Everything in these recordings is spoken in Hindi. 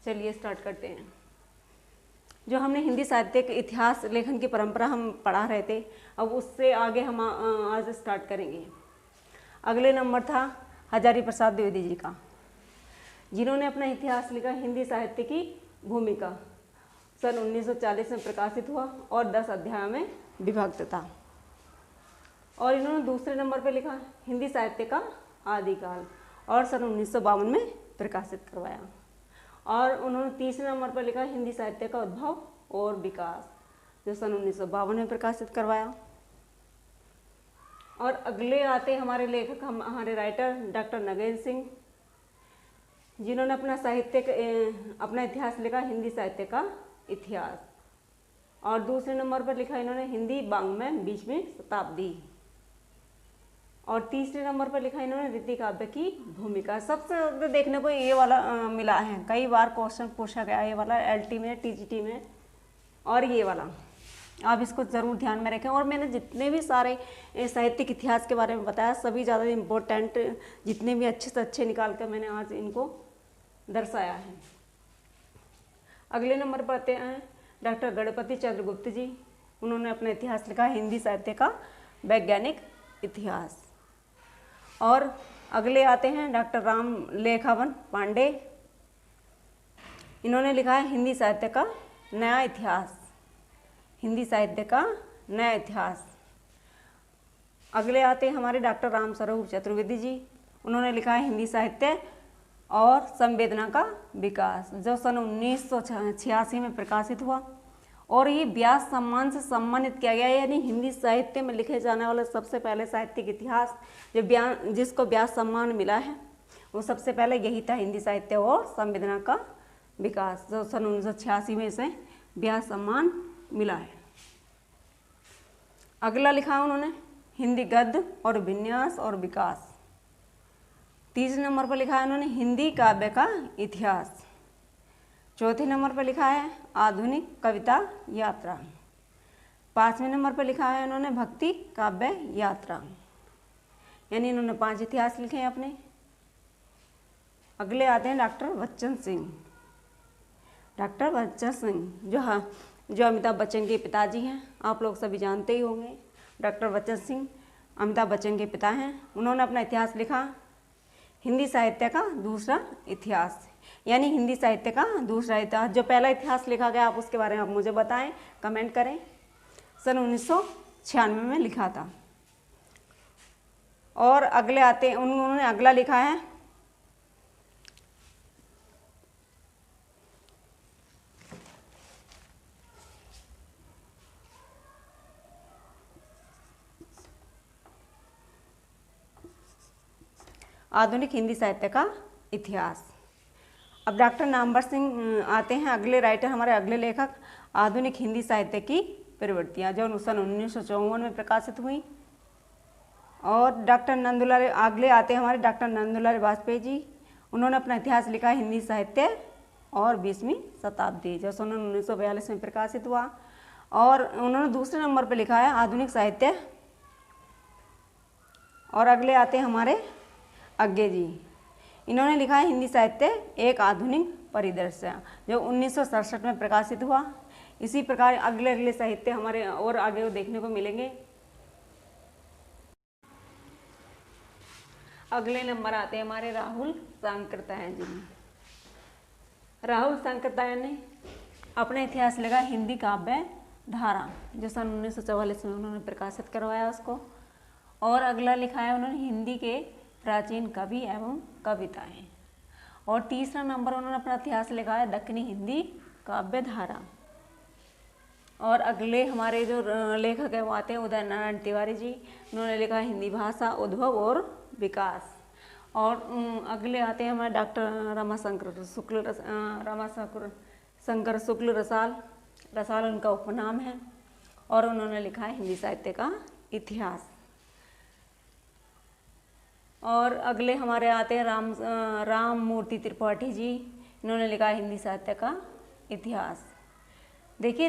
चलिए स्टार्ट करते हैं। जो हमने हिंदी साहित्य के इतिहास लेखन की परंपरा हम पढ़ा रहे थे, अब उससे आगे हम आज स्टार्ट करेंगे। अगले नंबर था हजारी प्रसाद द्विवेदी जी का, जिन्होंने अपना इतिहास लिखा हिंदी साहित्य की भूमिका। सन 1940 में प्रकाशित हुआ और 10 अध्यायों में विभक्त था। और इन्होंने दूसरे नंबर पर लिखा हिंदी साहित्य का आदिकाल और सन 1952 में प्रकाशित करवाया। और उन्होंने तीसरे नंबर पर लिखा हिंदी साहित्य का उद्भव और विकास, जो सन 1952 में प्रकाशित करवाया। और अगले आते हमारे लेखक, हमारे राइटर डॉक्टर नगेंद्र सिंह, जिन्होंने अपना इतिहास लिखा हिंदी साहित्य का इतिहास। और दूसरे नंबर पर लिखा इन्होंने हिंदी वाङ्मय 20वीं शताब्दी। और तीसरे नंबर पर लिखा इन्होंने रीति काव्य की भूमिका। सबसे देखने को ये वाला मिला है, कई बार क्वेश्चन पूछा गया ये वाला LT में, TGT में, और ये वाला आप इसको ज़रूर ध्यान में रखें। और मैंने जितने भी सारे साहित्यिक इतिहास के बारे में बताया, सभी ज़्यादा इम्पोर्टेंट जितने भी अच्छे से अच्छे निकाल कर मैंने आज इनको दर्शाया है। अगले नंबर पर आते हैं डॉक्टर गणपति चंद्र गुप्त जी। उन्होंने अपना इतिहास लिखा हिंदी साहित्य का वैज्ञानिक इतिहास। और अगले आते हैं डॉक्टर राम लेखावन पांडे। इन्होंने लिखा है हिंदी साहित्य का नया इतिहास, हिंदी साहित्य का नया इतिहास। अगले आते हैं हमारे डॉक्टर राम स्वरूप चतुर्वेदी जी। उन्होंने लिखा है हिंदी साहित्य और संवेदना का विकास, जो सन 1986 में प्रकाशित हुआ और ये व्यास सम्मान से सम्मानित किया गया। यानी हिंदी साहित्य में लिखे जाने वाले सबसे पहले साहित्यिक इतिहास जिसको व्यास सम्मान मिला है, वो सबसे पहले यही था, हिंदी साहित्य और संवेदना का विकास, जो सन 1986 में इसे व्यास सम्मान मिला है। अगला लिखा उन्होंने हिंदी गद्य और विन्यास और विकास। तीसरे नंबर पर लिखा है उन्होंने हिंदी काव्य का इतिहास। चौथे नंबर पर लिखा है आधुनिक कविता यात्रा। पांचवें नंबर पर लिखा है उन्होंने भक्ति काव्य यात्रा। यानी इन्होंने 5 इतिहास लिखे हैं अपने। अगले आते हैं डॉक्टर बच्चन सिंह। डॉक्टर बच्चन सिंह जो अमिताभ बच्चन के पिताजी हैं, आप लोग सभी जानते ही होंगे। डॉक्टर बच्चन सिंह अमिताभ बच्चन के पिता हैं। उन्होंने अपना इतिहास लिखा हिंदी साहित्य का दूसरा इतिहास, यानी हिंदी साहित्य का दूसरा इतिहास। जो पहला इतिहास लिखा गया आप उसके बारे में आप मुझे बताएं, कमेंट करें। सन 1996 में लिखा था। और अगले आते हैं, उन्होंने अगला लिखा है आधुनिक हिंदी साहित्य का इतिहास। अब डॉक्टर नामवर सिंह आते हैं, अगले राइटर, हमारे अगले लेखक, आधुनिक हिंदी साहित्य की प्रवृत्तियाँ, जो सन 1954 में प्रकाशित हुई। और डॉक्टर नंदुलाल, अगले आते हैं हमारे डॉक्टर नंदुलाल वाजपेयी जी। उन्होंने अपना इतिहास लिखा हिंदी साहित्य और 20वीं शताब्दी, जो सन 1942 में प्रकाशित हुआ। और उन्होंने दूसरे नंबर पर लिखा है आधुनिक साहित्य। और अगले आते हैं हमारे अज्ञे जी। इन्होंने लिखा है हिंदी साहित्य एक आधुनिक परिदृश्य, जो 1967 में प्रकाशित हुआ। इसी प्रकार अगले साहित्य हमारे और आगे देखने को मिलेंगे। अगले नंबर आते हैं हमारे राहुल सांकृत्यायन जी। राहुल सांकृत्यायन ने अपना इतिहास लिखा हिंदी काव्य धारा, जो सन 1944 में उन्होंने प्रकाशित करवाया उसको। और अगला लिखा है उन्होंने हिंदी के प्राचीन कवि एवं कविताएं। और तीसरा नंबर उन्होंने अपना इतिहास लिखा है दक्षिणी हिंदी काव्य धारा। और अगले हमारे जो लेखक है वो आते हैं उदय नारायण तिवारी जी। उन्होंने लिखा है हिंदी भाषा उद्भव और विकास। और अगले आते हैं हमारे डॉक्टर रमाशंकर शुक्ल रसाल उनका उपनाम है। और उन्होंने लिखा है हिंदी साहित्य का इतिहास। और अगले हमारे आते हैं राम मूर्ति त्रिपाठी जी। इन्होंने लिखा है हिंदी साहित्य का इतिहास। देखिए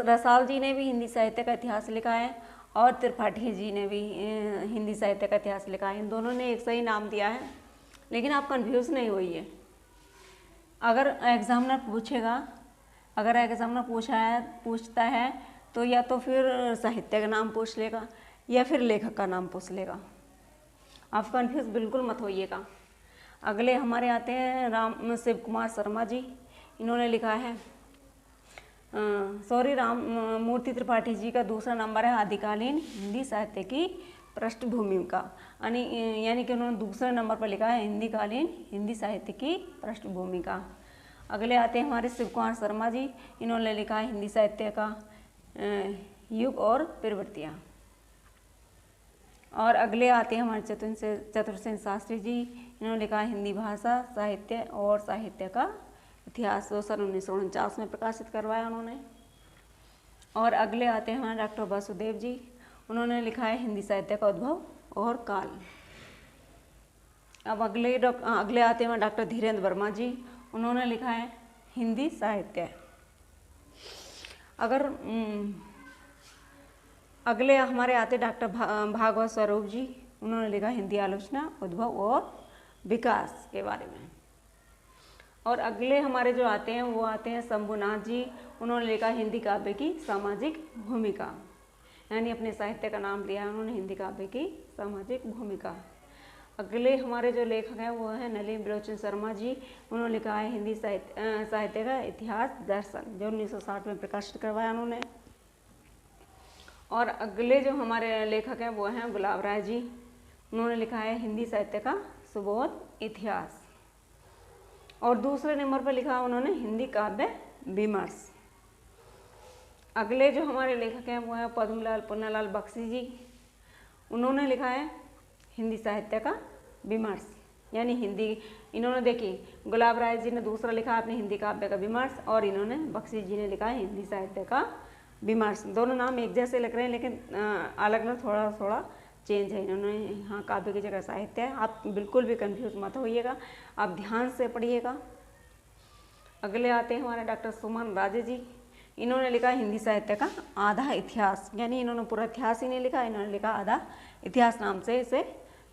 रसाल जी ने भी हिंदी साहित्य का इतिहास लिखा है और त्रिपाठी जी ने भी हिंदी साहित्य का इतिहास लिखा है। इन दोनों ने एक सही नाम दिया है, लेकिन आप कंफ्यूज नहीं होइए। अगर एग्जामिनर पूछता है तो या तो फिर साहित्य का नाम पूछ लेगा या फिर लेखक का नाम पूछ लेगा। आप कन्फ्यूज बिल्कुल मत होइएगा। अगले हमारे आते हैं राम शिव कुमार शर्मा जी। इन्होंने लिखा है राम मूर्ति त्रिपाठी जी का दूसरा नंबर है आदिकालीन हिंदी साहित्य की पृष्ठभूमि का, यानी कि उन्होंने दूसरे नंबर पर लिखा है हिंदी साहित्य की पृष्ठभूमि का। अगले आते हैं हमारे शिव कुमार शर्मा जी। इन्होंने लिखा है हिंदी साहित्य का युग और प्रवृत्तियाँ। और अगले आते हैं हमारे चतुर्सेन शास्त्री जी। इन्होंने लिखा है हिंदी भाषा साहित्य और साहित्य का इतिहास, जो सन 1949 में प्रकाशित करवाया उन्होंने। और अगले आते हैं हमारे डॉक्टर वासुदेव जी। उन्होंने लिखा है हिंदी साहित्य का उद्भव और काल। अब अगले आते हैं डॉक्टर धीरेन्द्र वर्मा जी। उन्होंने लिखा है हिंदी साहित्य। अगले हमारे आते डॉक्टर भागवत स्वरूप जी। उन्होंने लिखा हिंदी आलोचना उद्भव और विकास के बारे में। और अगले हमारे जो आते हैं वो आते हैं शंभुनाथ जी। उन्होंने लिखा हिंदी काव्य की सामाजिक भूमिका, यानी अपने साहित्य का नाम लिया उन्होंने हिंदी काव्य की सामाजिक भूमिका। अगले हमारे जो लेखक हैं वो है नलिनी बिलोचन शर्मा जी। उन्होंने लिखा है हिंदी साहित्य का इतिहास दर्शन, जो 1960 में प्रकाशित करवाया उन्होंने। और अगले जो हमारे लेखक हैं वो हैं गुलाब राय जी। उन्होंने लिखा है हिंदी साहित्य का सुबोध इतिहास। और दूसरे नंबर पर लिखा उन्होंने हिंदी काव्य विमर्श। अगले जो हमारे लेखक हैं वो है पद्मलाल पुन्नालाल बख्शी जी। उन्होंने लिखा है हिंदी साहित्य का विमर्श, यानी हिंदी। इन्होंने देखिए गुलाब राय जी ने दूसरा लिखा अपने हिंदी काव्य का विमर्श, और इन्होंने बख्शी जी ने लिखा है हिंदी साहित्य का विमर्श। दोनों नाम एक जैसे लग रहे हैं लेकिन अलग में थोड़ा थोड़ा चेंज है। इन्होंने यहाँ काव्य की जगह साहित्य है। आप बिल्कुल भी कंफ्यूज मत होइएगा, आप ध्यान से पढ़िएगा। अगले आते हैं हमारे डॉक्टर सुमन राजे जी। इन्होंने लिखा हिंदी साहित्य का आधा इतिहास, यानी इन्होंने पूरा इतिहास ही नहीं लिखा, इन्होंने लिखा आधा इतिहास नाम से इसे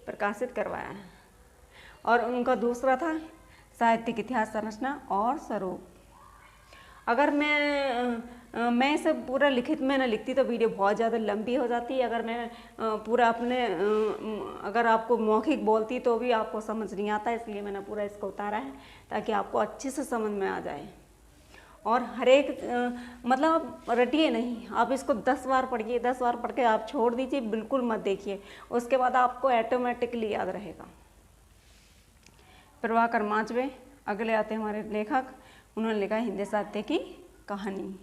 प्रकाशित करवाया है। और उनका दूसरा था साहित्यिक इतिहास संरचना और स्वरूप। अगर मैं इसे पूरा लिखित में न लिखती तो वीडियो बहुत ज़्यादा लंबी हो जाती है। अगर मैं पूरा अगर आपको मौखिक बोलती तो भी आपको समझ नहीं आता, इसलिए मैंने पूरा इसको उतारा है ताकि आपको अच्छे से समझ में आ जाए। और हर एक मतलब रटिए नहीं, आप इसको 10 बार पढ़िए, 10 बार पढ़ के आप छोड़ दीजिए, बिल्कुल मत देखिए, उसके बाद आपको ऑटोमेटिकली याद रहेगा। प्रभाकर माचवे अगले आते हैं हमारे लेखक। उन्होंने लिखा हिंदी साहित्य की कहानी।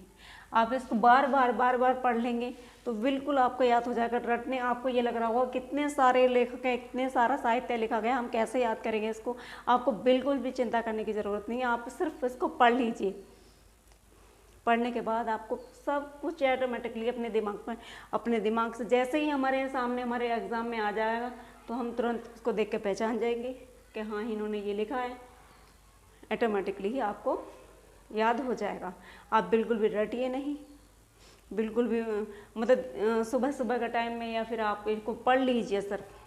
आप इसको बार बार पढ़ लेंगे तो बिल्कुल आपको याद हो जाएगा। रटने आपको ये लग रहा होगा कितने सारे लेखक हैं, इतने सारा साहित्य लिखा गया, हम कैसे याद करेंगे इसको। आपको बिल्कुल भी चिंता करने की ज़रूरत नहीं है, आप सिर्फ इसको पढ़ लीजिए। पढ़ने के बाद आपको सब कुछ ऑटोमेटिकली अपने दिमाग से जैसे ही हमारे सामने हमारे एग्ज़ाम में आ जाएगा तो हम तुरंत उसको देख के पहचान जाएंगे कि हाँ इन्होंने ये लिखा है। ऑटोमेटिकली ही आपको याद हो जाएगा। आप बिल्कुल भी रटिए नहीं, बिल्कुल भी मतलब सुबह का टाइम में या फिर आप इनको पढ़ लीजिए सिर्फ।